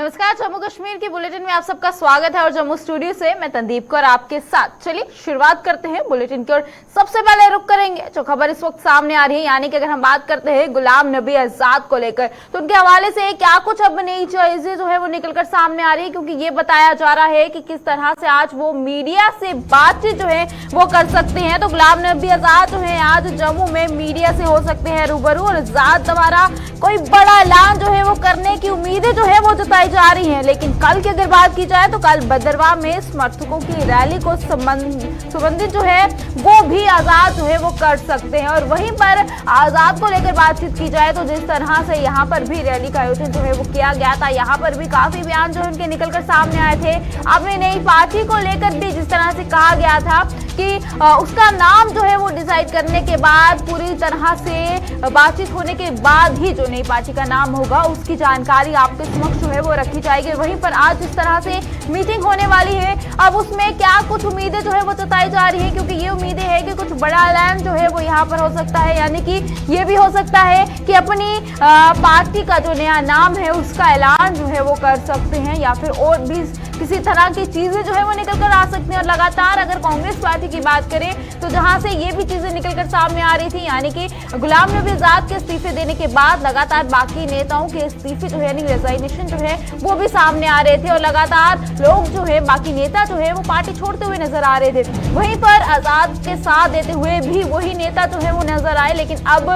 नमस्कार, जम्मू कश्मीर की बुलेटिन में आप सबका स्वागत है और जम्मू स्टूडियो से मैं तंदीप कौर आपके साथ। चलिए शुरुआत करते हैं बुलेटिन की और सबसे पहले रुक करेंगे जो खबर इस वक्त सामने आ रही है, यानी कि अगर हम बात करते हैं गुलाम नबी आजाद को लेकर तो उनके हवाले से क्या कुछ अब नई चीजें जो है वो निकलकर सामने आ रही है, क्योंकि ये बताया जा रहा है कि किस तरह से आज वो मीडिया से बातचीत जो है वो कर सकते हैं। तो गुलाम नबी आजाद जो है आज जम्मू में मीडिया से हो सकते हैं रूबरू और आजाद द्वारा कोई बड़ा ऐलान जो है वो करने की उम्मीदें जो है वो जताई जा रही हैं। लेकिन कल की अगर बात की जाए तो कल भद्रवाह में समर्थकों की रैली को संबंधित जो है वो भी आजाद जो है वो कर सकते हैं। और वहीं पर आजाद को लेकर बातचीत की जाए तो जिस तरह से यहाँ पर भी रैली का आयोजन जो है वो किया गया था, यहाँ पर भी काफी बयान जो है उनके निकलकर सामने आए थे। अपनी नई पार्टी को लेकर भी जिस तरह से कहा गया था कि उसका नाम जो है वो डिसाइड करने के बाद पूरी तरह से बातचीत होने के बाद ही जो नई पार्टी का नाम होगा उसकी जानकारी आपके समक्ष जो है वो रखी जाएगी। वहीं पर आज जिस तरह से मीटिंग होने वाली है, अब उसमें क्या कुछ उम्मीदें जो है वो जताई जा रही है, क्योंकि ये उम्मीदें है कि कुछ बड़ा ऐलान जो है वो यहाँ पर हो सकता है, यानी कि ये भी हो सकता है कि अपनी पार्टी का जो नया नाम है उसका ऐलान जो है वो कर सकते हैं, या फिर और भी किसी तरह की चीजें जो है वो निकल कर आ सकती हैं। और लगातार अगर कांग्रेस पार्टी की बात करें तो जहां से ये भी चीजें निकलकर सामने आ रही थी, यानी कि गुलाम नबी आजाद के इस्तीफे देने के बाद लगातार बाकी नेताओं के इस्तीफे जो है यानी रिजाइनेशन जो है वो भी सामने आ रहे थे और लगातार लोग जो है बाकी नेता जो है वो पार्टी छोड़ते हुए नजर आ रहे थे। वहीं पर आजाद के साथ देते हुए भी वही नेता जो है वो नजर आए, लेकिन अब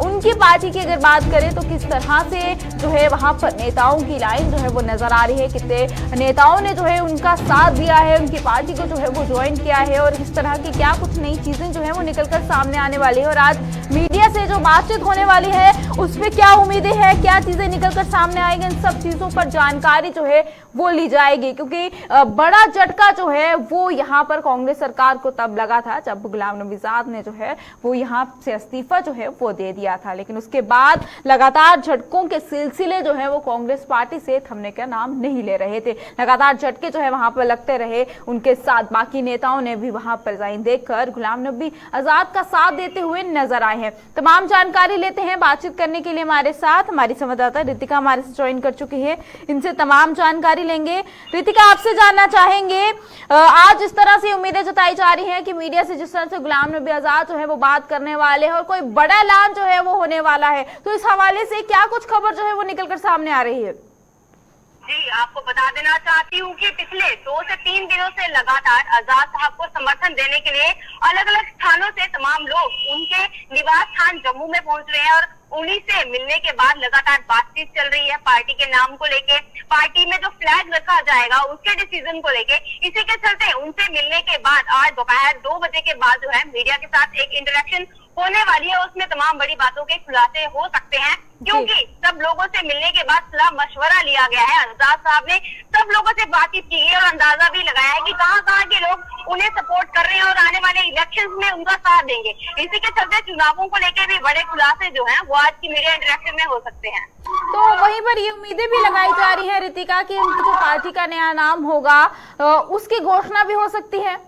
उनकी पार्टी की अगर बात करें तो किस तरह से जो है वहां पर नेताओं की लाइन जो है वो नजर आ रही है, कितने नेताओं ने जो है उनका साथ दिया है, उनकी पार्टी को जो है वो ज्वाइन किया है और इस तरह की क्या कुछ नई चीजें जो है वो निकलकर सामने आने वाली है। और आज मीडिया से जो बातचीत होने वाली है उसमें क्या उम्मीदें हैं, क्या चीजें निकलकर सामने आएगी, इन सब चीजों पर जानकारी जो है वो ली जाएगी। क्योंकि बड़ा झटका जो है वो यहाँ पर कांग्रेस सरकार को तब लगा था जब गुलाम नबी आजाद ने जो है वो यहाँ से इस्तीफा जो है वो दे दिया था, लेकिन उसके बाद लगातार झटकों के सिलसिले जो है वो कांग्रेस पार्टी से थमने का नाम नहीं ले रहे थे। लगातार झटके जो है वहां पर लगते रहे, उनके साथ बाकी नेताओं ने भी वहां पर रिजाइन देकर गुलाम नबी आजाद का साथ देते हुए नजर आए हैं। तमाम जानकारी लेते हैं, बातचीत करने के लिए हमारे साथ हमारी संवाददाता रितिका हमारे से ज्वाइन कर चुकी है, इनसे तमाम जानकारी लेंगे। रितिका, आपसे जानना चाहेंगे, आज इस तरह से उम्मीदें जताई जा रही हैं कि मीडिया से जिस तरह से गुलाम नबी आजाद जो है वो बात करने वाले हैं और कोई बड़ा ऐलान जो है वो होने वाला है, तो इस हवाले से क्या कुछ खबर जो है वो निकलकर सामने आ रही है? जी, आपको बता देना चाहती हूँ कि पिछले 2 से 3 दिनों से लगातार आजाद साहब को समर्थन देने के लिए अलग अलग स्थानों से तमाम लोग उनके निवास स्थान जम्मू में पहुंच रहे हैं और उन्हीं से मिलने के बाद लगातार बातचीत चल रही है पार्टी के नाम को लेके, पार्टी में जो फ्लैग रखा जाएगा उसके डिसीजन को लेके। इसी के चलते उनसे मिलने के बाद आज दोपहर 2 बजे के बाद जो है मीडिया के साथ एक इंटरेक्शन होने वाली है, उसमें तमाम बड़ी बातों के खुलासे हो सकते हैं, क्योंकि सब लोगों से मिलने के बाद सलाह मशवरा लिया गया है। आजाद साहब ने सब लोगों से बातचीत की है और अंदाजा भी लगाया है कि कहाँ कहाँ के लोग उन्हें सपोर्ट कर रहे हैं और आने वाले इलेक्शंस में उनका साथ देंगे। इसी के चलते चुनावों को लेकर भी बड़े खुलासे जो हैं वो आज की मीडिया इंटरेक्शन में हो सकते हैं। तो वहीं पर ये उम्मीदें भी लगाई जा रही है रितिका कि उनकी जो पार्टी का नया नाम होगा उसकी घोषणा भी हो सकती है।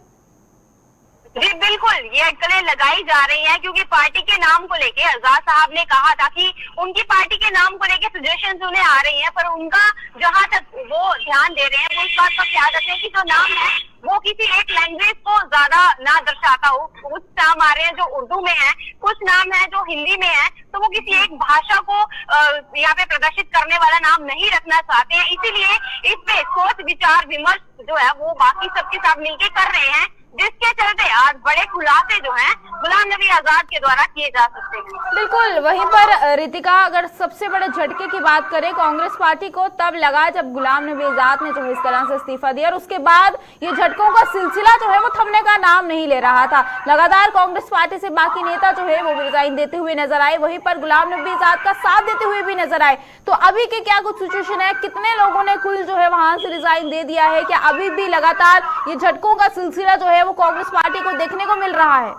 जी बिल्कुल, ये अटकलें लगाई जा रही हैं क्योंकि पार्टी के नाम को लेके आजाद साहब ने कहा था कि उनकी पार्टी के नाम को लेके सजेशंस उन्हें आ रही हैं, पर उनका जहां तक वो ध्यान दे रहे हैं वो इस बात का ख्याल रखते हैं कि जो नाम है वो किसी एक लैंग्वेज को ज्यादा ना दर्शाता हो। कुछ नाम आ रहे हैं जो उर्दू में है, कुछ नाम है जो हिंदी में है, तो वो किसी एक भाषा को यहाँ पे प्रदर्शित करने वाला नाम नहीं रखना चाहते हैं। इसीलिए इस पे सोच विचार विमर्श जो है वो बाकी सबके साथ मिलकर कर रहे हैं, जिसके चलते आज बड़े खुलासे जो हैं गुलाम नबी आजाद के द्वारा किए जा सकते हैं। बिल्कुल, वहीं पर रितिका अगर सबसे बड़े झटके की बात करें कांग्रेस पार्टी को तब लगा जब गुलाम नबी आजाद ने जो है इस तरह से इस्तीफा दिया और उसके बाद ये झटकों का सिलसिला जो है वो थमने का नाम नहीं ले रहा था। लगातार कांग्रेस पार्टी से बाकी नेता जो है वो रिजाइन देते हुए नजर आए, वहीं पर गुलाम नबी आजाद का साथ देते हुए भी नजर आए। तो अभी के क्या कुछ सिचुएशन है, कितने लोगों ने कुल जो है वहां से रिजाइन दे दिया है, क्या अभी भी लगातार ये झटकों का सिलसिला जो है वो कांग्रेस पार्टी को देखने को मिल रहा है?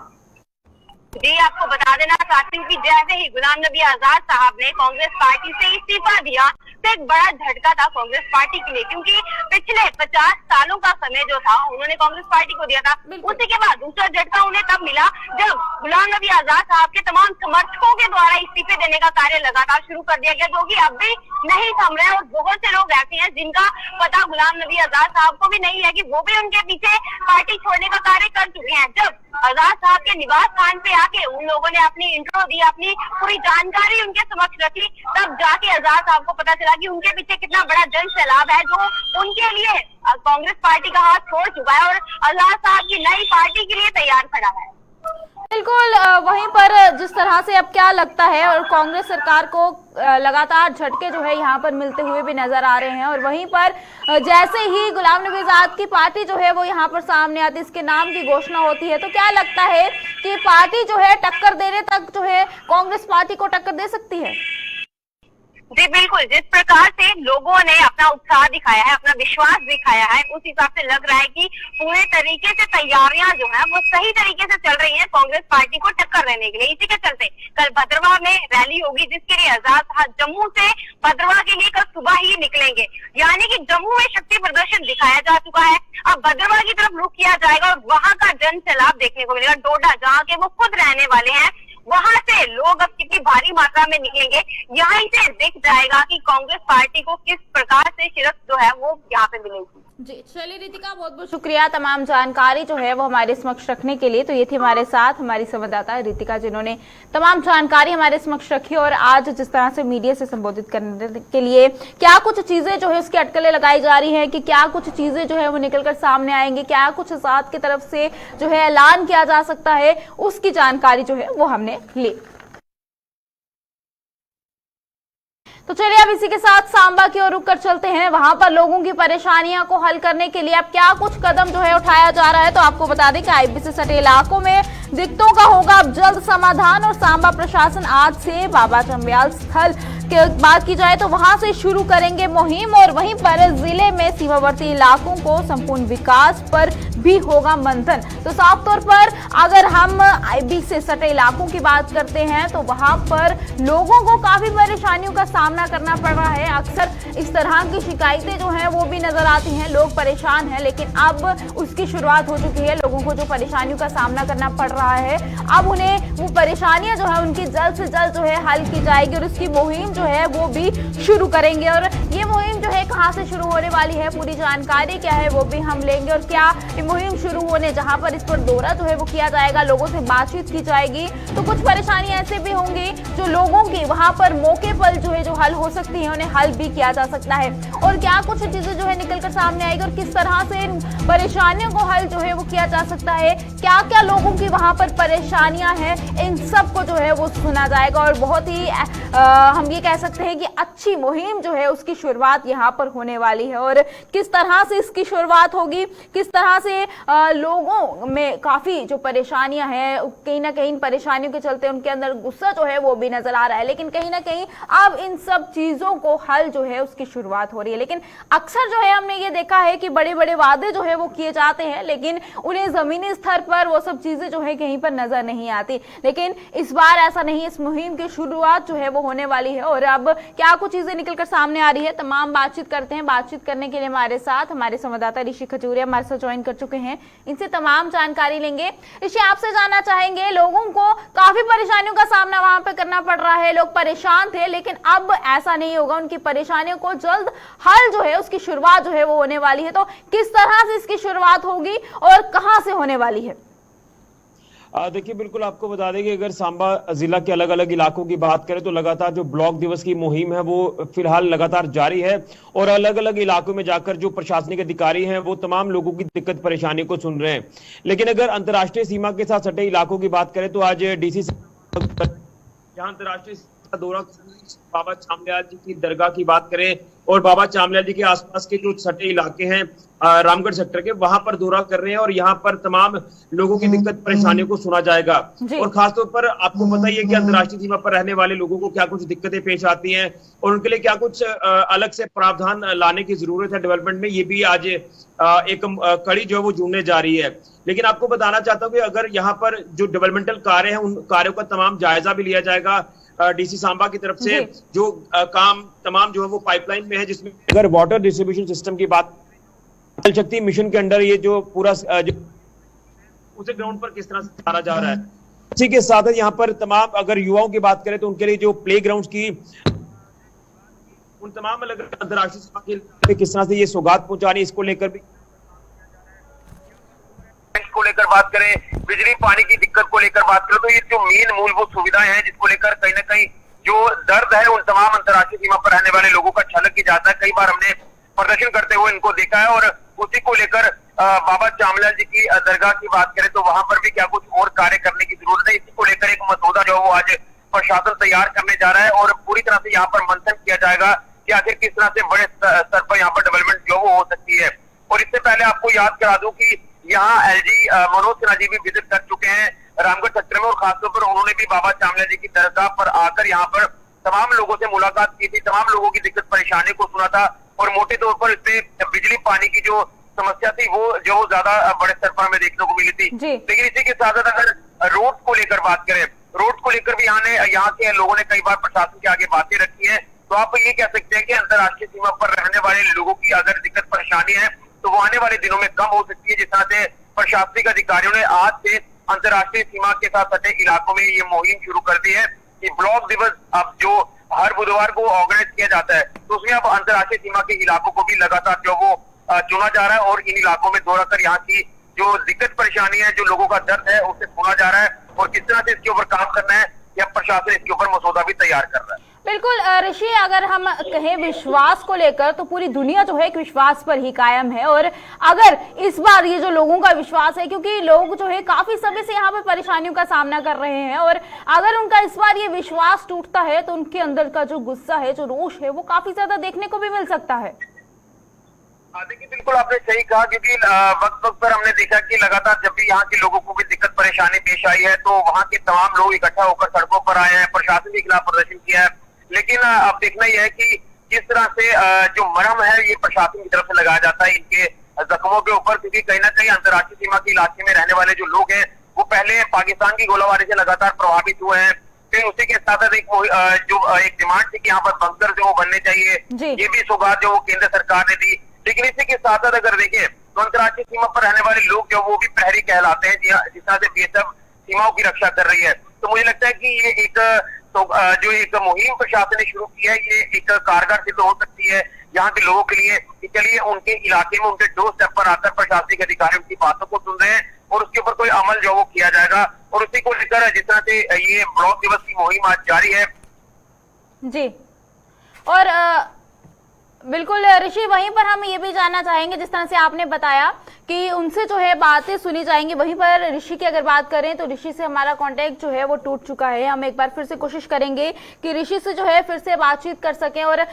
जी, आपको बता देना चाहती हूँ कि जैसे ही गुलाम नबी आजाद साहब ने कांग्रेस पार्टी से इस्तीफा दिया तो एक बड़ा झटका था कांग्रेस पार्टी के लिए, क्योंकि पिछले 50 सालों का समय जो था उन्होंने कांग्रेस पार्टी को दिया था। उसी के बाद दूसरा झटका उन्हें तब मिला जब गुलाम नबी आजाद साहब के तमाम समर्थकों के द्वारा इस्तीफे देने का कार्य लगातार शुरू कर दिया गया, जो कि अब भी नहीं थम रहे हैं। और बहुत से लोग ऐसे हैं जिनका पता गुलाम नबी आजाद साहब को भी नहीं है कि वो भी उनके पीछे पार्टी छोड़ने का कार्य कर चुके हैं। जब आजाद साहब के निवास स्थान पे आके उन लोगों ने अपनी इंट्रो दी, अपनी पूरी जानकारी उनके समक्ष रखी, तब जाके आजाद साहब को पता चला कि उनके पीछे कितना बड़ा जन सैलाब है जो उनके लिए कांग्रेस पार्टी का हाथ छोड़ चुका है और आजाद साहब की नई पार्टी के लिए तैयार खड़ा है। बिल्कुल, वहीं पर जिस तरह से अब क्या लगता है और कांग्रेस सरकार को लगातार झटके जो है यहाँ पर मिलते हुए भी नजर आ रहे हैं, और वहीं पर जैसे ही गुलाम नबी आजाद की पार्टी जो है वो यहाँ पर सामने आती है, इसके नाम की घोषणा होती है, तो क्या लगता है कि पार्टी जो है टक्कर देने तक जो है कांग्रेस पार्टी को टक्कर दे सकती है? जी बिल्कुल, जिस प्रकार से लोगों ने अपना उत्साह दिखाया है, अपना विश्वास दिखाया है, उस हिसाब से लग रहा है कि पूरे तरीके से तैयारियां जो है वो सही तरीके से चल रही हैं कांग्रेस पार्टी को टक्कर देने के लिए। इसी के चलते कल भद्रवाह में रैली होगी, जिसके लिए आजाद जम्मू से भद्रवाह के लिए कल सुबह ही निकलेंगे। यानी कि जम्मू में शक्ति प्रदर्शन दिखाया जा चुका है, अब भद्रवाह की तरफ रुख किया जाएगा और वहां का जन सैलाब देखने को मिलेगा। डोडा, जहाँ के वो खुद रहने वाले हैं, वहां से लोग अब कितनी भारी मात्रा में निकलेंगे, यहीं से दिख जाएगा कि कांग्रेस पार्टी को किस प्रकार से शिरकत जो है वो यहाँ पे मिलेगी। जी चलिए रितिका, बहुत बहुत शुक्रिया तमाम जानकारी जो है वो हमारे समक्ष रखने के लिए। तो ये थी हमारे साथ हमारी संवाददाता रितिका, जिन्होंने तमाम जानकारी हमारे समक्ष रखी और आज जिस तरह से मीडिया से संबोधित करने के लिए क्या कुछ चीजें जो है उसकी अटकलें लगाई जा रही हैं कि क्या कुछ चीजें जो है वो निकलकर सामने आएंगी, क्या कुछ आजाद की तरफ से जो है ऐलान किया जा सकता है, उसकी जानकारी जो है वो हमने ली। तो चलिए अब इसी के साथ सांबा की ओर रुक कर चलते हैं। वहां पर लोगों की परेशानियों को हल करने के लिए अब क्या कुछ कदम जो है उठाया जा रहा है, तो आपको बता दें कि आईबी से सटे इलाकों में दिक्कतों का होगा अब जल्द समाधान। और सांबा प्रशासन आज से बाबा चंबयाल स्थल की बात की जाए तो वहां से शुरू करेंगे मुहिम, और वहीं पर जिले में सीमावर्ती इलाकों को संपूर्ण विकास पर भी होगा मंथन। तो साफ तौर पर अगर हम आईबी से सटे इलाकों की बात करते हैं तो वहां पर लोगों को काफी परेशानियों का सामना करना पड़ रहा है। अक्सर इस तरह की शिकायतें जो हैं वो भी नजर आती हैं, लोग परेशान हैं, लेकिन अब उसकी शुरुआत हो चुकी है। लोगों को जो परेशानियों का सामना करना पड़ रहा है, अब उन्हें वो परेशानियां जो है उनकी जल्द से जल्द जो है हल की जाएगी, और इसकी मुहिम जो है वो भी शुरू करेंगे। और ये मुहिम जो है कहां से शुरू होने वाली है, पूरी जानकारी क्या है वो भी हम लेंगे, और क्या ये मुहिम शुरू होने जहां पर इस पर दौरा जो है वो किया जाएगा, लोगों से बातचीत की जाएगी, तो कुछ परेशानियां ऐसे भी होंगी जो लोगों की वहां पर मौके पर जो है जो हल हो सकती है, उन्हें हल भी किया जा सकता है। और क्या कुछ चीजें जो है निकलकर सामने आएगी और किस तरह से इन परेशानियों को हल जो है वो किया जा सकता है, क्या क्या लोगों की वहां पर परेशानियां हैं, इन सब को जो है वो सुना जाएगा। और बहुत ही हम ये कह सकते हैं कि अच्छी मुहिम जो है उसकी शुरुआत यहाँ पर होने वाली है। और किस तरह से इसकी शुरुआत होगी, किस तरह से लोगों में काफी जो परेशानियां हैं, कहीं ना कहीं परेशानियों के चलते उनके अंदर गुस्सा जो है वो भी नजर आ रहा है, लेकिन कहीं ना कहीं अब इन सब चीजों को हल जो है उसकी शुरुआत हो रही है। लेकिन अक्सर जो है हमने ये देखा है कि बड़े बड़े वादे जो है वो किए जाते हैं, लेकिन उन्हें जमीनी स्तर पर वो सब चीजें जो है कहीं पर नजर नहीं आती। लेकिन इस बार ऐसा नहीं, इस मुहिम की शुरुआत जो है वो होने वाली है। और अब क्या कुछ चीजें निकलकर सामने आ रही है, तमाम बातचीत करते हैं। बातचीत करने के लिए हमारे साथ हमारे संवाददाता ऋषि खजूरिया हमारे साथ ज्वाइन कर चुके हैं, इनसे तमाम जानकारी लेंगे। ऋषि, आपसे जानना चाहेंगे, लोगों को काफी परेशानियों का सामना वहां पे करना पड़ रहा है, लोग परेशान थे, लेकिन अब ऐसा नहीं होगा, उनकी परेशानियों को जल्द हल जो है उसकी शुरुआत जो है वो होने वाली है। तो किस तरह से इसकी शुरुआत होगी और कहां से होने वाली है? देखिए, बिल्कुल आपको बता दें कि अगर सांबा जिला के अलग अलग इलाकों की बात करें तो लगातार जो ब्लॉक दिवस की मुहिम है वो फिलहाल लगातार जारी है, और अलग अलग इलाकों में जाकर जो प्रशासनिक अधिकारी हैं वो तमाम लोगों की दिक्कत परेशानी को सुन रहे हैं। लेकिन अगर अंतर्राष्ट्रीय सीमा के साथ सटे इलाकों की बात करें तो आज डीसी जहां अंतर्राष्ट्रीय का दौरा बाबा चामल्याल जी की दरगाह की बात करें और बाबा चामल्याल जी के आसपास के जो सटे इलाके हैं रामगढ़ सेक्टर के, वहां पर दौरा कर रहे हैं और यहाँ पर तमाम लोगों की दिक्कत परेशानियों को सुना जाएगा। और खासतौर पर आपको पता ही है कि अंतर्राष्ट्रीय सीमा पर रहने वाले लोगों को क्या कुछ दिक्कतें पेश आती हैं और उनके लिए क्या कुछ अलग से प्रावधान लाने की जरूरत है डेवलपमेंट में, ये भी आज एक कड़ी जो है वो जुड़ने जा रही है। लेकिन आपको बताना चाहता हूँ कि अगर यहाँ पर जो डेवलपमेंटल कार्य है उन कार्यों का तमाम जायजा भी लिया जाएगा डीसी सांबा की तरफ से। जो काम तमाम जो है वो पाइपलाइन में है, जिसमें अगर वाटर डिस्ट्रीब्यूशन सिस्टम की बात, जल शक्ति मिशन के अंडर ये जो पूरा उसे ग्राउंड पर किस तरह से उतारा जा रहा है, इसी के साथ यहाँ पर तमाम अगर युवाओं की बात करें तो उनके लिए जो प्ले ग्राउंड की उन तमाम अलग अंतर्राष्ट्रीय सीमा के किस तरह से ये सौगात पहुंचानी, इसको लेकर भी को लेकर बात करें, बिजली पानी की दिक्कत को लेकर बात करें, तो ये जो मेन मूलभूत सुविधाएं हैं जिसको लेकर कहीं ना कहीं जो दर्द है उन तमाम अंतर्राष्ट्रीय सीमा पर रहने वाले लोगों का झलक की जाता है। कई बार हमने प्रदर्शन करते हुए इनको देखा है और उसी को लेकर बाबा चामलाल जी की दरगाह की बात करें तो वहां पर भी क्या कुछ और कार्य करने की जरूरत है। इसी को लेकर एक मसौदा जो है वो आज प्रशासन तैयार करने जा रहा है और पूरी तरह से यहाँ पर मंथन किया जाएगा कि आखिर किस तरह से बड़े स्तर पर यहाँ पर डेवलपमेंट जो वो हो सकती है। और इससे पहले आपको याद करा दूं कि यहाँ एलजी मनोज सिन्हा जी भी विजिट कर चुके हैं रामगढ़ सेक्टर में और खासतौर पर उन्होंने भी बाबा चामलाल जी की दरगाह पर आकर यहाँ पर तमाम लोगों से मुलाकात की थी, तमाम लोगों की दिक्कत परेशानी को सुना था और मोटे तौर पर इससे बिजली पानी की जो समस्या थी वो जो ज्यादा बड़े स्तर पर हमें देखने को मिली थी। लेकिन इसी के साथ साथ अगर रोड को लेकर बात करें, रोड को लेकर भी यहाँ के लोगों ने कई बार प्रशासन के आगे बातें रखी है। तो आप ये कह सकते हैं कि अंतर्राष्ट्रीय सीमा पर रहने वाले लोगों की अगर दिक्कत परेशानी है तो वो आने वाले दिनों में कम हो सकती है। जिस तरह से प्रशासनिक अधिकारियों ने आज से अंतर्राष्ट्रीय सीमा के साथ सटे इलाकों में ये मुहिम शुरू कर दी है कि ब्लॉक दिवस अब जो हर बुधवार को ऑर्गेनाइज किया जाता है तो उसमें अब अंतर्राष्ट्रीय सीमा के इलाकों को भी लगातार जो वो चुना जा रहा है और इन इलाकों में दौरा कर यहाँ की जो दिक्कत परेशानी है, जो लोगों का दर्द है, उसे सुना जा रहा है और किस तरह से इसके ऊपर काम करना है या प्रशासन इसके ऊपर मसौदा भी तैयार कर रहा है। बिल्कुल ऋषि, अगर हम कहें विश्वास को लेकर तो पूरी दुनिया जो है एक विश्वास पर ही कायम है और अगर इस बार ये जो लोगों का विश्वास है, क्योंकि लोग जो है काफी समय से यहाँ पे परेशानियों का सामना कर रहे हैं और अगर उनका इस बार ये विश्वास टूटता है तो उनके अंदर का जो गुस्सा है, जो रोष है, वो काफी ज्यादा देखने को भी मिल सकता है। देखिए बिल्कुल आपने सही कहा क्योंकि वक्त वक्त पर हमने देखा कि लगातार जब भी यहाँ के लोगों को भी दिक्कत परेशानी पेश आई है तो वहाँ के तमाम लोग इकट्ठा होकर सड़कों पर आए हैं, प्रशासन के खिलाफ प्रदर्शन किया है। लेकिन अब देखना यह है कि किस तरह से जो मरहम है ये प्रशासन की तरफ से लगाया जाता है इनके जख्मों के ऊपर, क्योंकि कहीं ना कहीं अंतर्राष्ट्रीय सीमा के इलाके में रहने वाले जो लोग हैं वो पहले पाकिस्तान की गोलाबारी से लगातार प्रभावित हुए हैं। फिर उसी के साथ एक डिमांड थी कि यहाँ पर बंकर जो बनने चाहिए, ये भी सौगात जो केंद्र सरकार ने दी। लेकिन इसी के साथ साथ अगर देखें तो अंतर्राष्ट्रीय सीमा पर रहने वाले लोग जो वो भी प्रहरी कहलाते हैं जिस तरह से बीएसएफ सीमाओं की रक्षा कर रही है। तो मुझे लगता है कि ये जो एक मुहिम प्रशासन ने शुरू की है ये एक कारगर सिद्ध हो सकती है यहाँ के लोगों के लिए। चलिए उनके इलाके में उनके डोर स्टेप पर आकर प्रशासनिक अधिकारी उनकी बातों को सुन रहे हैं और उसके ऊपर कोई अमल जो वो किया जाएगा और उसी को लेकर जिस तरह से ये ब्लॉक दिवस की मुहिम आज जारी है। जी, और बिल्कुल ऋषि, वहीं पर हम ये भी जानना चाहेंगे, जिस तरह से आपने बताया कि उनसे जो है बातें सुनी जाएंगी, वहीं पर ऋषि की अगर बात करें तो ऋषि से हमारा कांटेक्ट जो है वो टूट चुका है। हम एक बार फिर से कोशिश करेंगे कि ऋषि से जो है फिर से बातचीत कर सकें और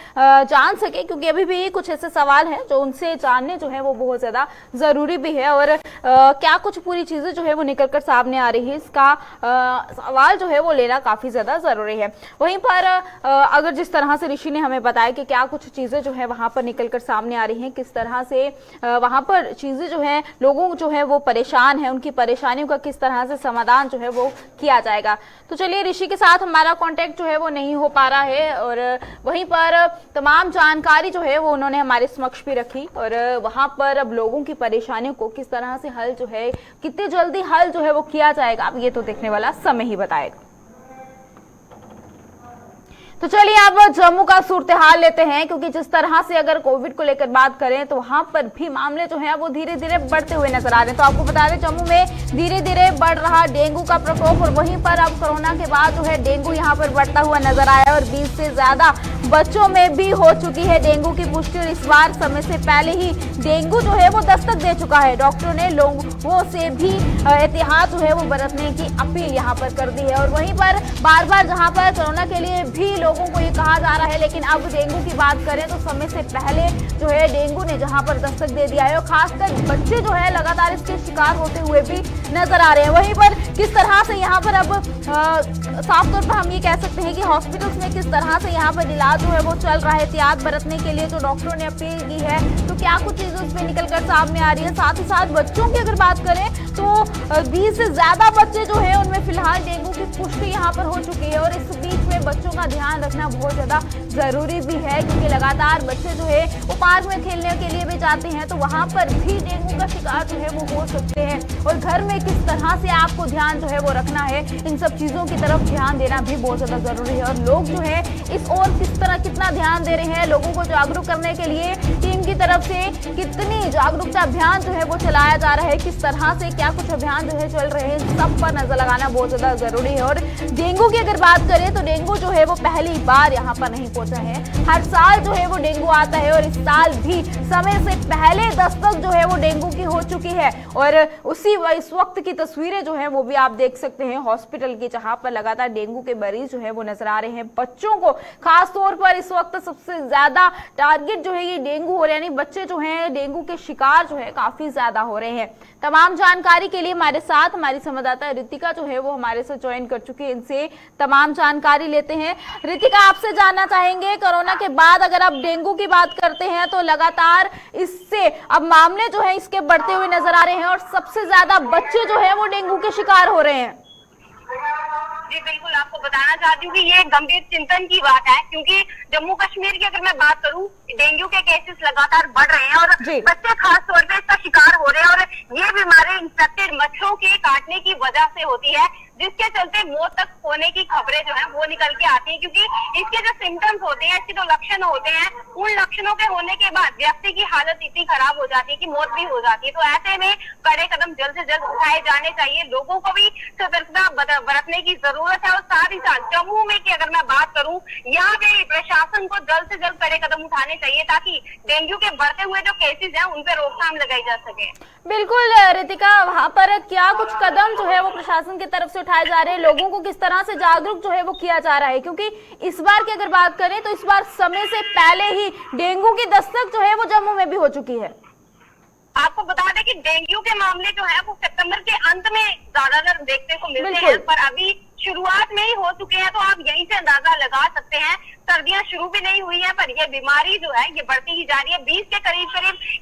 जान सके, क्योंकि अभी भी कुछ ऐसे सवाल हैं जो उनसे जानने जो है वो बहुत ज्यादा जरूरी भी है और क्या कुछ पूरी चीजें जो है वो निकल कर सामने आ रही है, इसका सवाल जो है वो लेना काफी ज्यादा जरूरी है। वहीं पर अगर जिस तरह से ऋषि ने हमें बताया कि क्या कुछ चीजें जो है वहां पर निकलकर सामने आ रही हैं, किस तरह से वहां पर चीजें जो है लोगों जो है वो परेशान है, उनकी परेशानियों का किस तरह से समाधान जो है वो किया जाएगा। तो चलिए, ऋषि के साथ हमारा कांटेक्ट जो है वो नहीं हो पा रहा है और वहीं पर तमाम जानकारी जो है वो उन्होंने हमारे समक्ष भी रखी और वहां पर अब लोगों की परेशानियों को किस तरह से हल जो है, कितनी जल्दी हल जो है वो किया जाएगा, अब ये तो देखने वाला समय ही बताएगा। तो चलिए अब जम्मू का सूरत हाल लेते हैं, क्योंकि जिस तरह से अगर कोविड को लेकर बात करें तो वहां पर भी मामले जो है वो धीरे धीरे बढ़ते हुए नजर आ रहे हैं। तो आपको बता दें, जम्मू में धीरे धीरे बढ़ रहा डेंगू का प्रकोप और वहीं पर अब कोरोना के बाद जो है डेंगू यहां पर बढ़ता हुआ नजर आया और 20 से ज्यादा बच्चों में भी हो चुकी है डेंगू की पुष्टि और इस बार समय से पहले ही डेंगू जो है वो दस्तक दे चुका है। डॉक्टरों ने लोगों से भी एहतियात जो है वो बरतने की अपील यहाँ पर कर दी है और वहीं पर बार बार जहाँ पर कोरोना के लिए भी लोगों को ये कहा जा रहा है, लेकिन अब डेंगू की बात करें तो समय से पहले जो है डेंगू ने जहां पर दस्तक दे दिया है और खासकर बच्चे जो है लगातार इसके शिकार होते हुए भी नजर आ रहे हैं। वहीं पर किस तरह से यहाँ पर अब साफ तौर पर हम ये कह सकते हैं कि हॉस्पिटल्स में किस तरह से यहाँ पर इलाज जो है वो चल रहा है, एहतियात बरतने के लिए जो डॉक्टरों ने अपील की है, तो क्या कुछ चीजें उसमें निकल कर सामने आ रही है। साथ ही साथ बच्चों की अगर बात करें तो 20 से ज्यादा बच्चे जो है उनमें फिलहाल डेंगू की पुष्टि यहाँ पर हो चुकी है और इस बीच में बच्चों का ध्यान रखना बहुत ज्यादा जरूरी भी है, क्योंकि लगातार बच्चे जो है वो पार्क में खेलने के लिए भी जाते हैं तो वहां पर भी डेंगू का शिकार जो है वो हो सकते हैं। और घर में किस तरह से आपको ध्यान जो है वो रखना है, इन सब चीजों की तरफ ध्यान देना भी बहुत ज्यादा जरूरी है। और लोग जो है इस ओर कितना ध्यान दे रहे हैं, लोगों को जागरूक करने के लिए टीम की तरफ से कितनी जागरूकता अभियान जो है वो चलाया जा रहा है, किस तरह से क्या कुछ अभियान जो है चल रहे हैं, सब पर नजर लगाना बहुत ज्यादा जरूरी है। और डेंगू की अगर बात करें तो डेंगू जो है वो पहली बार यहाँ पर नहीं पहुंचा है, हर साल जो है वो डेंगू आता है और इस साल भी समय से पहले दस्तक जो है वो डेंगू की हो चुकी है। और इस वक्त की तस्वीरें जो है वो भी आप देख सकते हैं हॉस्पिटल की, जहां पर लगातार डेंगू के मरीज जो है वो नजर आ रहे हैं। बच्चों को खास तौर पर इस वक्त सबसे ज्यादा टारगेट जो है ये डेंगू हो रहा है, यानी बच्चे जो हैं डेंगू के शिकार जो है काफी ज्यादा हो रहे हैं। तमाम जानकारी के लिए हमारे साथ हमारी संवाददाता रितिका जो है वो हमारे साथ ज्वाइन कर चुकी है, इनसे तमाम जानकारी लेते हैं। रितिका, आपसे जानना चाहेंगे, कोरोना के बाद अगर आप डेंगू की बात करते हैं तो लगातार इससे अब मामले जो है इसके बढ़ते हुए नजर आ रहे हैं और सबसे ज्यादा बच्चे जो है वो डेंगू के शिकार हो रहे हैं। जी बिल्कुल, आपको बताना चाहती हूँ कि ये गंभीर चिंतन की बात है, क्योंकि जम्मू कश्मीर की अगर मैं बात करूँ, डेंगू के केसेस लगातार बढ़ रहे हैं और बच्चे खास तौर पे इसका शिकार हो रहे हैं। और ये बीमारी इंफेक्टेड मच्छरों के काटने की वजह से होती है, जिसके चलते मौत तक होने की खबरें जो है वो निकल के आती हैं, क्योंकि इसके जो सिम्टम्स होते हैं, इसके जो लक्षण होते हैं, उन लक्षणों के होने के बाद व्यक्ति की हालत इतनी खराब हो जाती है कि मौत भी हो जाती है। तो ऐसे में कड़े कदम जल्द से जल्द उठाए जाने चाहिए, लोगों को भी सतर्कता बरतने की जरूरत है। और साथ ही साथ जम्मू में की अगर मैं बात करूँ, यहाँ पे प्रशासन को जल्द से जल्द कड़े कदम उठाने चाहिए ताकि डेंगू के बढ़ते हुए जो केसेस हैं उन पे रोकथाम लगाई जा सके। बिल्कुल रितिका, वहां पर क्या कुछ कदम जो है वो प्रशासन की तरफ से उठाए जा रहे हैं, लोगों को किस तरह से जागरूक जो है वो किया जा रहा है, क्योंकि इस बार की अगर बात करें तो इस बार समय से पहले ही डेंगू की दस्तक जो है वो जम्मू में भी हो चुकी है। आपको बता दें कि डेंगू के मामले जो है वो सितंबर के अंत में ज्यादातर देखने को मिलते हैं, पर अभी शुरुआत में ही हो चुके हैं। तो आप यहीं से अंदाजा लगा सकते हैं, सर्दियां शुरू भी नहीं हुई है पर यह बीमारी जो है ये बढ़ती ही जा रही है। 20 के करीब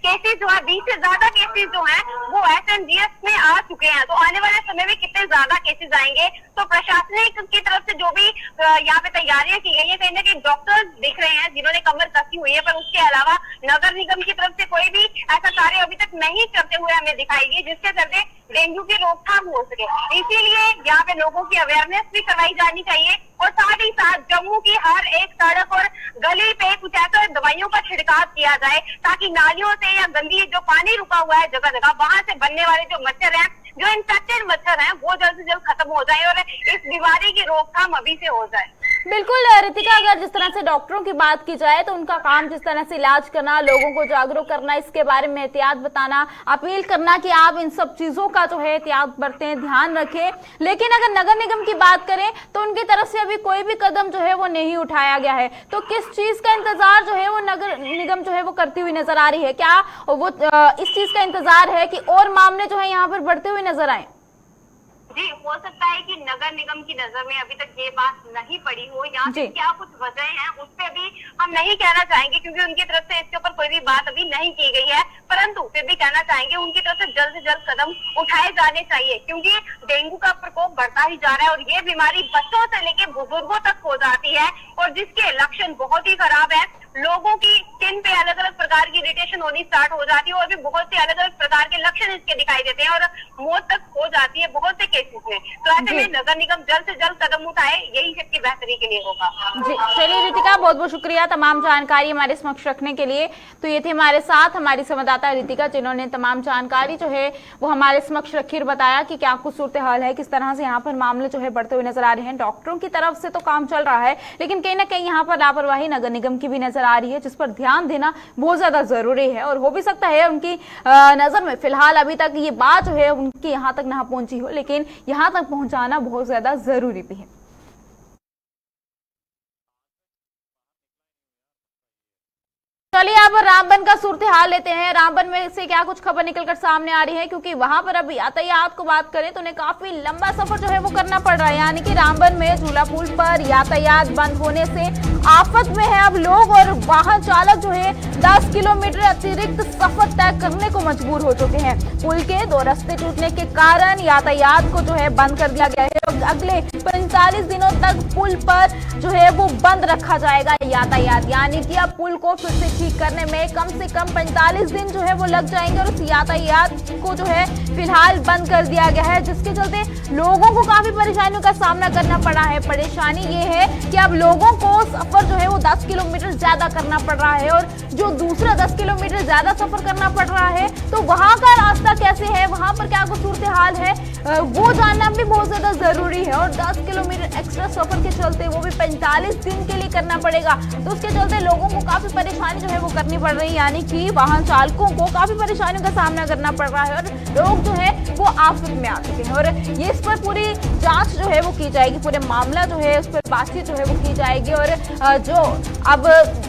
केसेस जो है, 20 से ज्यादा केसेस जो हैं वो SNDS में आ चुके हैं। तो आने वाले समय में कितने ज्यादा केसेस आएंगे, तो प्रशासनिक की तरफ से जो भी यहाँ पे तैयारियां की गई है, कहीं ना कहीं डॉक्टर्स दिख रहे हैं जिन्होंने कमर कसी हुई है, पर उसके अलावा नगर निगम की तरफ से कोई भी ऐसा कार्य अभी तक नहीं करते हुए हमें दिखाई दी, जिसके चलते डेंगू की रोकथाम हो सके। इसीलिए यहाँ पे लोगों की अवेयरनेस भी करवाई जानी चाहिए और साथ ही साथ जम्मू की हर एक सड़क और गली पे कुछ ऐसा दवाइयों का छिड़काव किया जाए ताकि नालियों से या गंदी जो पानी रुका हुआ है जगह जगह, वहां से बनने वाले जो मच्छर हैं, जो इन्फेक्टेड मच्छर हैं, वो जल्द से जल्द खत्म हो जाए और इस बीमारी की रोकथाम अभी से हो जाए। बिल्कुल रितिका, अगर जिस तरह से डॉक्टरों की बात की जाए तो उनका काम जिस तरह से इलाज करना, लोगों को जागरूक करना, इसके बारे में एहतियात बताना, अपील करना कि आप इन सब चीजों का जो है एहतियात बरतें, ध्यान रखें। लेकिन अगर नगर निगम की बात करें तो उनकी तरफ से अभी कोई भी कदम जो है वो नहीं उठाया गया है। तो किस चीज का इंतजार जो है वो नगर निगम जो है वो करती हुई नजर आ रही है? क्या वो इस चीज का इंतजार है कि और मामले जो है यहाँ पर बढ़ते हुए नजर आए? जी, हो सकता है कि नगर निगम की नजर में अभी तक ये बात नहीं पड़ी हो, या फिर क्या कुछ वजह हैं उस पर अभी हम नहीं कहना चाहेंगे, क्योंकि उनकी तरफ से इसके ऊपर कोई भी बात अभी नहीं की गई है। परंतु फिर भी कहना चाहेंगे उनकी तरफ से जल्द कदम उठाए जाने चाहिए, क्योंकि डेंगू का प्रकोप बढ़ता ही जा रहा है और ये बीमारी बच्चों से लेकर बुजुर्गों तक हो जाती है और जिसके लक्षण बहुत ही खराब है। लोगों की स्किन पे अलग अलग प्रकार की इरिटेशन होनी स्टार्ट हो जाती है और भी बहुत से अलग अलग प्रकार के लक्षण इसके दिखाई देते हैं और मौत तक हो जाती है बहुत से केसेस में। तो ऐसे में नगर निगम जल्द से जल्द कदम उठाए, यही सबकी बेहतरी के लिए होगा। जी चलिए रितिका, बहुत बहुत शुक्रिया तमाम जानकारी हमारे समक्ष रखने के लिए। तो ये थे हमारे साथ हमारी संवाददाता रितिका, जिन्होंने तमाम जानकारी जो है वो हमारे समक्ष रखी और बताया कि क्या कुछ सूरत हाल है, किस तरह से यहाँ पर मामले जो है बढ़ते हुए नजर आ रहे हैं। डॉक्टरों की तरफ से तो काम चल रहा है, लेकिन कहीं ना कहीं यहाँ पर लापरवाही नगर निगम की भी नजर आ रही है, जिस पर ध्यान देना बहुत ज्यादा जरूरी है। और हो भी सकता है उनकी नजर में फिलहाल अभी तक ये बात जो है उनकी यहाँ तक ना पहुंची हो, लेकिन यहाँ तक पहुंचाना बहुत ज्यादा जरूरी भी है। चलिए अब रामबन का सूरत हाल लेते हैं। रामबन में से क्या कुछ खबर निकलकर सामने आ रही है, क्योंकि वहां पर अभी यातायात को बात करें तो उन्हें काफी लंबा सफर जो है वो करना पड़ रहा है। यानी कि रामबन में झूला पुल पर यातायात बंद होने से आफत में है अब लोग और वाहन चालक जो है 10 किलोमीटर अतिरिक्त सफर तय करने को मजबूर हो चुके हैं। पुल के 2 रास्ते टूटने के कारण यातायात को जो है बंद कर दिया गया है। अगले 45 दिनों तक पुल पर जो है वो बंद रखा जाएगा यातायात, यानी कि अब पुल को फिर से ठीक करने में कम से कम 45 दिन जो है वो लग जाएंगे और उस यातायात को जो है फिलहाल बंद कर दिया गया है, जिसके चलते लोगों को काफी परेशानियों का सामना करना पड़ा है। परेशानी ये है कि अब लोगों को सफर जो है वो 10 किलोमीटर ज्यादा करना पड़ रहा है और जो दूसरा 10 किलोमीटर ज्यादा सफर करना पड़ रहा है तो वहां का रास्ता कैसे है, वहां पर क्या कुछ सूरत हाल है वो जानना भी बहुत ज्यादा जरूरी है। और 10 किलोमीटर एक्स्ट्रा सफर के चलते वो भी 45 दिन के लिए करना पड़ेगा, तो उसके चलते लोगों को काफी परेशानी जो है वो करनी पड़ रही है, यानी कि वाहन चालकों को काफी परेशानियों का सामना करना पड़ रहा है और लोग जो है वो आफत में आ चुके हैं। और ये इस पर पूरी जांच जो है वो की जाएगी, पूरे मामला जो है उस पर बातचीत जो है वो की जाएगी। और जो अब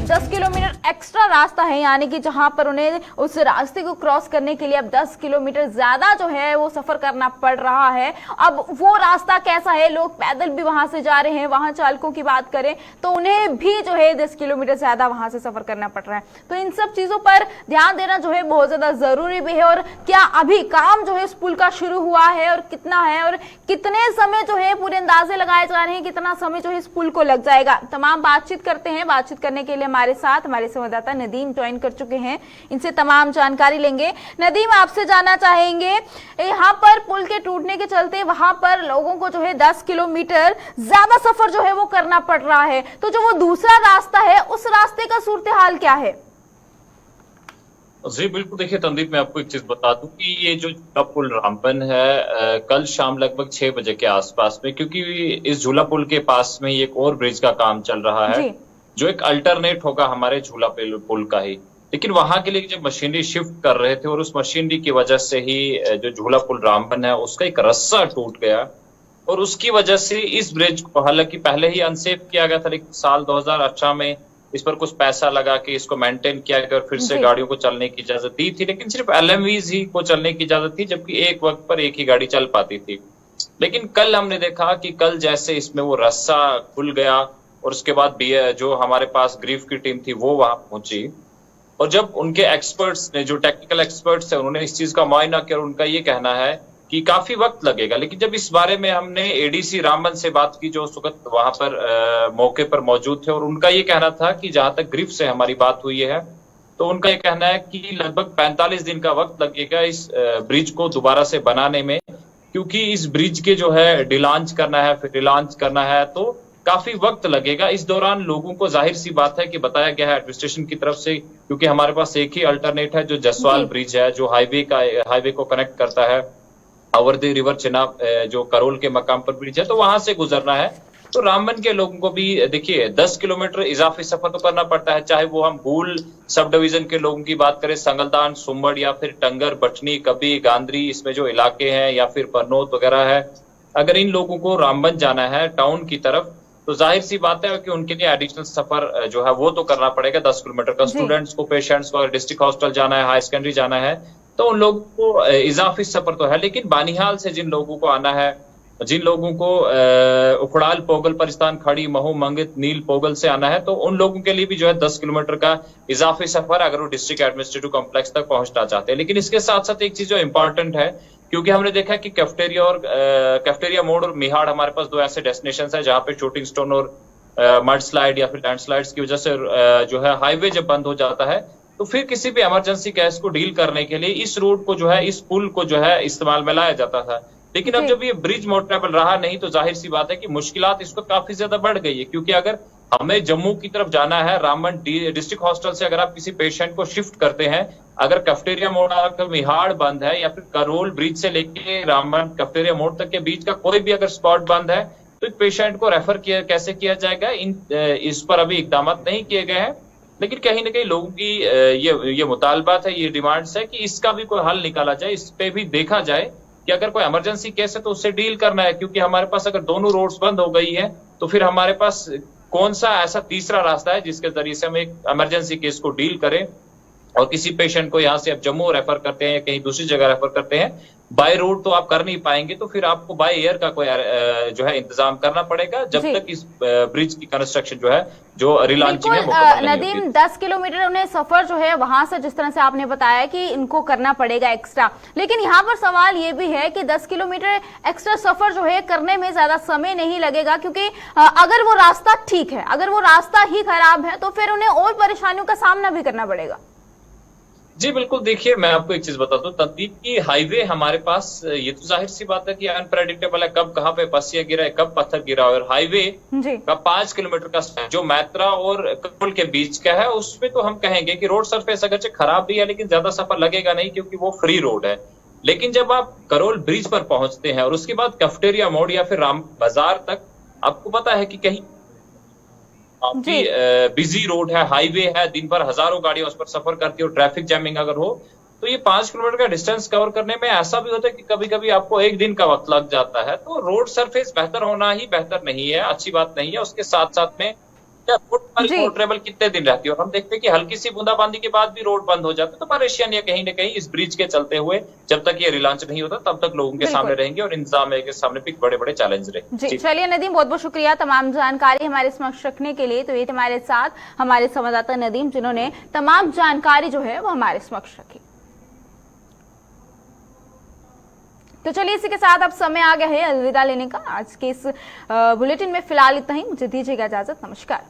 10 किलोमीटर एक्स्ट्रा रास्ता है, यानी कि जहां पर उन्हें उस रास्ते को क्रॉस करने के लिए अब 10 किलोमीटर ज्यादा जो है वो सफर करना पड़ रहा है, अब वो रास्ता कैसा है, लोग पैदल भी वहां से जा रहे हैं, वाहन चालकों की बात करें तो उन्हें भी जो है 10 किलोमीटर ज्यादा वहां से सफर करना पड़ रहा है। तो इन सब चीजों पर ध्यान देना जो है बहुत ज्यादा जरूरी भी है। और क्या अभी काम जो है इस पुल का शुरू हुआ है और कितना है और कितने समय जो है पूरे अंदाजे लगाए जा रहे हैं, कितना समय जो है इस पुल को लग जाएगा, तमाम बातचीत करते हैं। बातचीत करने के लिए हमारे साथ हमारे संवाददाता नदीम ज्वाइन कर चुके हैं, इनसे तमाम जानकारी लेंगे। नदीम, आपसे जानना चाहेंगे, यहाँ पर पुल के टूटने के चलते वहां पर लोगों को जो है 10 किलोमीटर ज्यादा सफर जो है वो करना पड़ रहा है, तो जो वो दूसरा रास्ता है उस रास्ते का सूरत हाल क्या है? जी बिल्कुल, देखिए तंदीप, मैं आपको एक चीज बता दूं कि ये जो झूला पुल रामबन है कल शाम लगभग 6 बजे के आसपास में, क्योंकि इस झूला पुल के पास में एक और ब्रिज का काम चल रहा है जो एक अल्टरनेट होगा हमारे झूला पुल का ही, लेकिन वहां के लिए जब मशीनरी शिफ्ट कर रहे थे और उस मशीनरी की वजह से ही जो झूला पुल रामबन है उसका एक रस्सा टूट गया और उसकी वजह से इस ब्रिज को हालांकि पहले ही अनसेफ किया गया था, लेकिन साल 2018 में इस पर कुछ पैसा लगा के इसको मेंटेन किया गया और फिर से गाड़ियों को चलने की इजाजत दी थी, लेकिन सिर्फ LMVs ही को चलने की इजाजत थी, जबकि एक वक्त पर एक ही गाड़ी चल पाती थी। लेकिन कल हमने देखा कि कल जैसे इसमें वो रस्सा खुल गया और उसके बाद जो हमारे पास ग्रीफ की टीम थी वो वहां पहुंची और जब उनके एक्सपर्ट्स ने, जो टेक्निकल एक्सपर्ट्स है, उन्होंने इस चीज का मुआयना किया और उनका ये कहना है कि काफी वक्त लगेगा। लेकिन जब इस बारे में हमने ADC रामबन से बात की जो उस वक्त वहां पर मौके पर मौजूद थे और उनका ये कहना था कि जहां तक ग्रिफ से हमारी बात हुई है तो उनका ये कहना है कि लगभग 45 दिन का वक्त लगेगा इस ब्रिज को दोबारा से बनाने में, क्योंकि इस ब्रिज के जो है डिलांच करना है, फिर रिलांच करना है, तो काफी वक्त लगेगा। इस दौरान लोगों को जाहिर सी बात है कि बताया गया है एडमिनिस्ट्रेशन की तरफ से, क्योंकि हमारे पास एक ही अल्टरनेट है जो जसवाल ब्रिज है, जो हाईवे को कनेक्ट करता है अवर्दी रिवर चिनाब, जो करोल के मकाम पर ब्रिज है, तो वहां से गुजरना है। तो रामबन के लोगों को भी देखिए 10 किलोमीटर इजाफी सफर तो करना पड़ता है, चाहे वो हम गूल सब डिवीजन के लोगों की बात करें, संगलदान, सुम्बड़ या फिर टंगर, बटनी, कबी, गांधरी, इसमें जो इलाके हैं, या फिर परनोत वगैरह है, अगर इन लोगों को रामबन जाना है टाउन की तरफ तो जाहिर सी बात है कि उनके लिए एडिशनल सफर जो है वो तो करना पड़ेगा 10 किलोमीटर का। स्टूडेंट्स को, पेशेंट्स को अगर डिस्ट्रिक्ट हॉस्टल जाना है, हाई सेकेंडरी जाना है, तो उन लोगों को इजाफी सफर तो है, लेकिन बानिहाल से जिन लोगों को आना है, जिन लोगों को उखड़ाल, पोगल, परिस्तान, खड़ी, महू, मंगित, नील, पोगल से आना है, तो उन लोगों के लिए भी जो है 10 किलोमीटर का इजाफी सफर अगर वो डिस्ट्रिक्ट एडमिनिस्ट्रेटिव कॉम्प्लेक्स तक पहुंचना चाहते हैं। लेकिन इसके साथ साथ एक चीज जो इंपॉर्टेंट है, क्योंकि हमने देखा कि कैफ्टेरिया मोड़ और मिहाड़ हमारे पास 2 ऐसे डेस्टिनेशन है जहां पे शूटिंग स्टोन और मड स्लाइड या फिर लैंडस्लाइड्स की वजह से जो है हाईवे जब बंद हो जाता है, तो फिर किसी भी इमरजेंसी केस को डील करने के लिए इस रोड को जो है, इस पुल को जो है इस्तेमाल में लाया जाता था। लेकिन अब जब ये ब्रिज मोटरेबल रहा नहीं तो जाहिर सी बात है कि मुश्किलात इसको काफी ज्यादा बढ़ गई है, क्योंकि अगर हमें जम्मू की तरफ जाना है, रामबन डिस्ट्रिक्ट हॉस्टल से अगर आप किसी पेशेंट को शिफ्ट करते हैं, अगर कैफ्टेरिया मोड़ आकर मिहाड़ बंद है या फिर करोल ब्रिज से लेके रामबन कैफ्टेरिया मोड़ तक के बीच का कोई भी अगर स्पॉट बंद है, तो एक पेशेंट को रेफर कैसे किया जाएगा, इस पर अभी इकदाम नहीं किए गए हैं। लेकिन कहीं ना कहीं लोगों की ये मुतालबात है, ये डिमांड्स है कि इसका भी कोई हल निकाला जाए, इस पे भी देखा जाए कि अगर कोई इमरजेंसी केस है तो उससे डील करना है, क्योंकि हमारे पास अगर दोनों रोड्स बंद हो गई है तो फिर हमारे पास कौन सा ऐसा तीसरा रास्ता है जिसके जरिए से हम एक इमरजेंसी केस को डील करें। और किसी पेशेंट को यहाँ से आप जम्मू रेफर करते हैं या कहीं दूसरी जगह रेफर करते हैं, बाय रोड तो आप कर नहीं पाएंगे, तो फिर आपको बाय एयर का कोई जो है इंतजाम करना पड़ेगा जब तक इस ब्रिज की कंस्ट्रक्शन जो है, जो रिलॉन्चिंग है वो मुकम्मल नहीं होती। नदीम, 10 किलोमीटर उन्हें सफर जो है वहां से, जिस तरह से आपने बताया कि इनको करना पड़ेगा एक्स्ट्रा, लेकिन यहाँ पर सवाल ये भी है कि 10 किलोमीटर एक्स्ट्रा सफर जो है करने में ज्यादा समय नहीं लगेगा, क्योंकि अगर वो रास्ता ठीक है, अगर वो रास्ता ही खराब है तो फिर उन्हें और परेशानियों का सामना भी करना पड़ेगा। जी बिल्कुल, देखिए मैं आपको एक चीज बताता हूँ, तंदीप की हाईवे हमारे पास, ये तो जाहिर सी बात है कि अनप्रेडिक्टेबल है, कब कहाँ पे पसिया गिरा है, कब पत्थर गिरा है। और हाईवे का 5 किलोमीटर का जो मैत्रा और करौल के बीच का है, उसमें तो हम कहेंगे कि रोड सरफेस अगरचे खराब भी है, लेकिन ज्यादा सफर लगेगा नहीं, क्योंकि वो फ्री रोड है। लेकिन जब आप करौल ब्रिज पर पहुंचते हैं और उसके बाद कैफेटेरिया मोड़ या फिर राम बाजार तक, आपको पता है कि कहीं काफी बिजी रोड है, हाईवे है, दिन भर हजारों गाड़ियां उस पर सफर करती है, और ट्रैफिक जैमिंग अगर हो तो ये 5 किलोमीटर का डिस्टेंस कवर करने में ऐसा भी होता है कि कभी कभी आपको 1 दिन का वक्त लग जाता है। तो रोड सरफेस बेहतर होना ही बेहतर नहीं है, अच्छी बात नहीं है। उसके साथ साथ में रोड ट्रेवल कितने दिन रहती है, और हम देखते हैं कि हल्की सी बूंदाबांदी के बाद भी रोड बंद हो जाते हैं। तो परेशानी है कहीं ना कहीं इस ब्रिज के चलते हुए, जब तक ये रिलॉन्च नहीं होता तब तक लोगों के सामने रहेंगे और इंतजाम के सामने भी बड़े बड़े चैलेंज रहेंगे। जी चलिए नदीम, बहुत बहुत शुक्रिया तमाम जानकारी हमारे समक्ष रखने के लिए। तो ये हमारे साथ हमारे संवाददाता नदीम, जिन्होंने तमाम जानकारी जो है वो हमारे समक्ष रखी। तो चलिए इसी के साथ अब समय आ गया है अलविदा लेने का। आज के इस बुलेटिन में फिलहाल इतना ही, मुझे दीजिएगा इजाजत, नमस्कार।